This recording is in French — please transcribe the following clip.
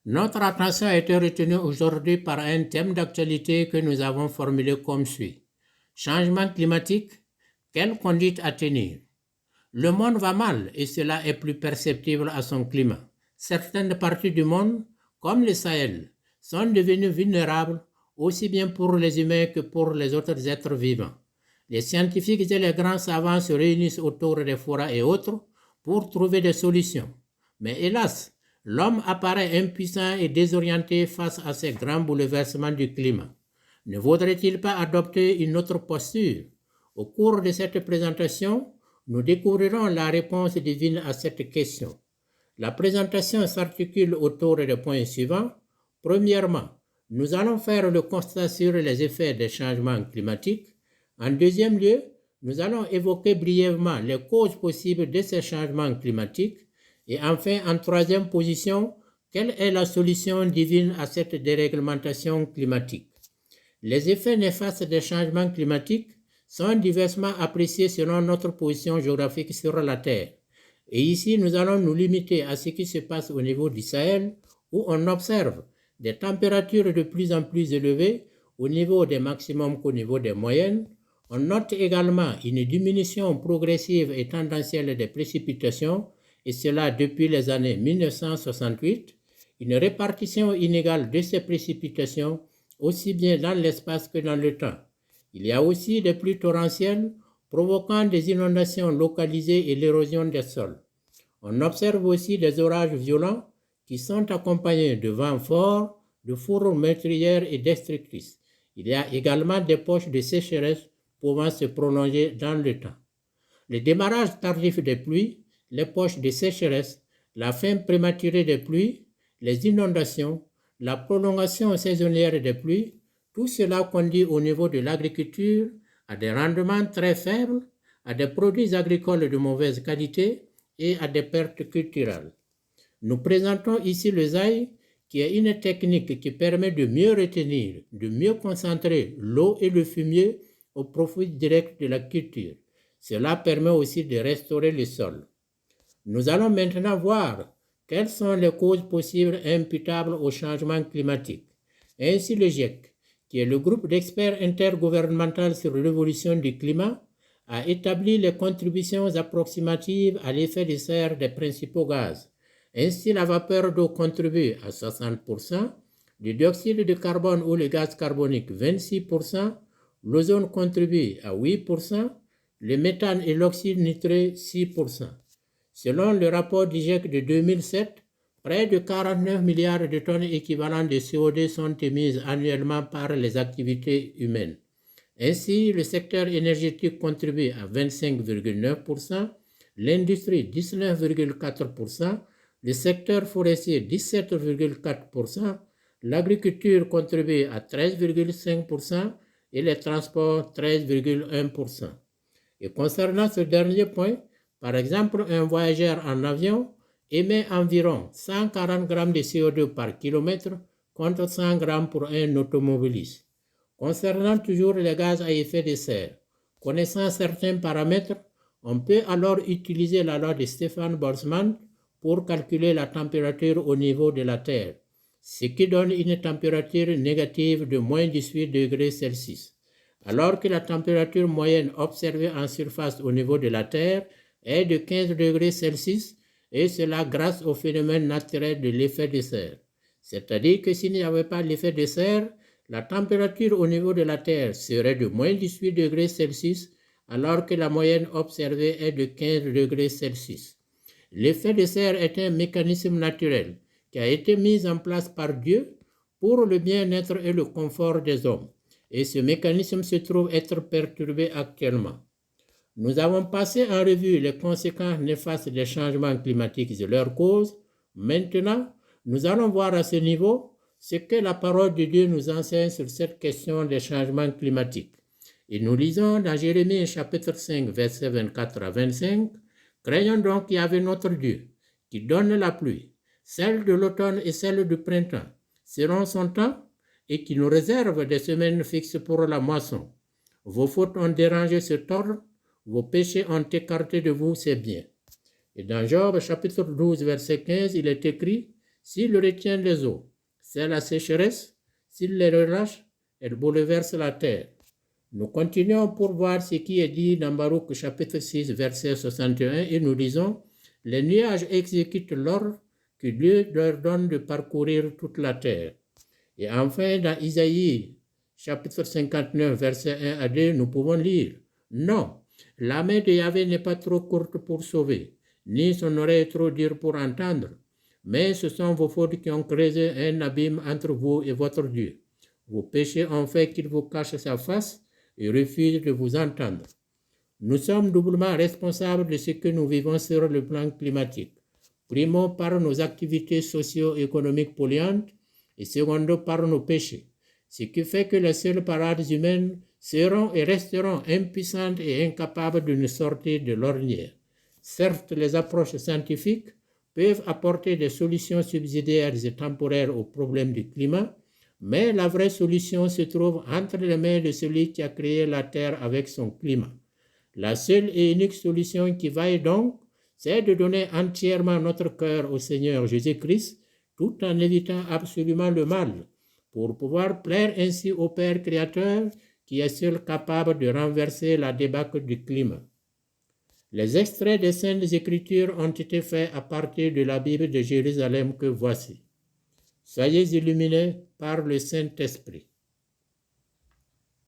Notre attention a été retenue aujourd'hui par un thème d'actualité que nous avons formulé comme suit. Changement climatique, quelle conduite à tenir? Le monde va mal et cela est plus perceptible à son climat. Certaines parties du monde, comme le Sahel, sont devenues vulnérables aussi bien pour les humains que pour les autres êtres vivants. Les scientifiques et les grands savants se réunissent autour des forêts et autres pour trouver des solutions. Mais hélas, l'homme apparaît impuissant et désorienté face à ces grands bouleversements du climat. Ne vaudrait-il pas adopter une autre posture? Au cours de cette présentation, nous découvrirons la réponse divine à cette question. La présentation s'articule autour des points suivants. Premièrement, nous allons faire le constat sur les effets des changements climatiques. En deuxième lieu, nous allons évoquer brièvement les causes possibles de ces changements climatiques. Et enfin, en troisième position, quelle est la solution divine à cette déréglementation climatique? Les effets néfastes des changements climatiques sont diversement appréciés selon notre position géographique sur la Terre. Et ici, nous allons nous limiter à ce qui se passe au niveau du Sahel, où on observe des températures de plus en plus élevées au niveau des maximums qu'au niveau des moyennes. On note également une diminution progressive et tendancielle des précipitations, et cela depuis les années 1968, une répartition inégale de ces précipitations aussi bien dans l'espace que dans le temps. Il y a aussi des pluies torrentielles provoquant des inondations localisées et l'érosion des sols. On observe aussi des orages violents qui sont accompagnés de vents forts, de fourres meurtrières et destructrices. Il y a également des poches de sécheresse pouvant se prolonger dans le temps. Le démarrage tardif des pluies, les poches de sécheresse, la fin prématurée des pluies, les inondations, la prolongation saisonnière des pluies, tout cela conduit au niveau de l'agriculture à des rendements très faibles, à des produits agricoles de mauvaise qualité et à des pertes culturelles. Nous présentons ici le zaï, qui est une technique qui permet de mieux retenir, de mieux concentrer l'eau et le fumier au profit direct de la culture. Cela permet aussi de restaurer le sol. Nous allons maintenant voir quelles sont les causes possibles imputables au changement climatique. Ainsi, le GIEC, qui est le groupe d'experts intergouvernemental sur l'évolution du climat, a établi les contributions approximatives à l'effet de serre des principaux gaz. Ainsi, la vapeur d'eau contribue à 60%, le dioxyde de carbone ou le gaz carbonique 26%, l'ozone contribue à 8%, le méthane et l'oxyde nitré 6%. Selon le rapport du GIEC de 2007, près de 49 milliards de tonnes équivalent de CO2 sont émises annuellement par les activités humaines. Ainsi, le secteur énergétique contribue à 25,9%, l'industrie 19,4%, le secteur forestier 17,4%, l'agriculture contribue à 13,5% et les transports 13,1%. Et concernant ce dernier point, par exemple, un voyageur en avion émet environ 140 grammes de CO2 par kilomètre contre 100 grammes pour un automobiliste. Concernant toujours les gaz à effet de serre, connaissant certains paramètres, on peut alors utiliser la loi de Stefan Boltzmann pour calculer la température au niveau de la Terre, ce qui donne une température négative de moins 18 degrés Celsius, alors que la température moyenne observée en surface au niveau de la Terre est de 15 degrés Celsius, et cela grâce au phénomène naturel de l'effet de serre. C'est-à-dire que s'il n'y avait pas l'effet de serre, la température au niveau de la Terre serait de moins 18 degrés Celsius, alors que la moyenne observée est de 15 degrés Celsius. L'effet de serre est un mécanisme naturel qui a été mis en place par Dieu pour le bien-être et le confort des hommes. Et ce mécanisme se trouve être perturbé actuellement. Nous avons passé en revue les conséquences néfastes des changements climatiques et leurs causes. Maintenant, nous allons voir à ce niveau ce que la parole de Dieu nous enseigne sur cette question des changements climatiques. Et nous lisons dans Jérémie chapitre 5, versets 24 à 25, « Craignons donc Yahvé notre Dieu, qui donne la pluie, celle de l'automne et celle du printemps, selon son temps, et qui nous réserve des semaines fixes pour la moisson. Vos fautes ont dérangé cet ordre, vos péchés ont écarté de vous ses biens. » Et dans Job chapitre 12, verset 15, il est écrit, « S'il retient les eaux, c'est la sécheresse. S'il les relâche, elle bouleverse la terre. Nous continuons pour voir ce qui est dit dans Baruch chapitre 6, verset 61, et nous lisons « Les nuages exécutent l'ordre que Dieu leur donne de parcourir toute la terre. » Et enfin, dans Isaïe chapitre 59, verset 1 à 2, nous pouvons lire « Non, la main de Yahvé n'est pas trop courte pour sauver, ni son oreille trop dure pour entendre. Mais ce sont vos fautes qui ont creusé un abîme entre vous et votre Dieu. Vos péchés ont fait qu'il vous cache sa face et refuse de vous entendre. » Nous sommes doublement responsables de ce que nous vivons sur le plan climatique. Primo, par nos activités socio-économiques polluantes et secondo, par nos péchés. Ce qui fait que les seules parades humaines seront et resteront impuissantes et incapables de nous sortir de l'ornière. Certes, les approches scientifiques peuvent apporter des solutions subsidiaires et temporaires aux problèmes du climat, mais la vraie solution se trouve entre les mains de celui qui a créé la Terre avec son climat. La seule et unique solution qui vaille donc, c'est de donner entièrement notre cœur au Seigneur Jésus-Christ, tout en évitant absolument le mal, pour pouvoir plaire ainsi au Père Créateur qui est seul capable de renverser la débâcle du climat. Les extraits des Saintes Écritures ont été faits à partir de la Bible de Jérusalem que voici. Soyez illuminés par le Saint-Esprit.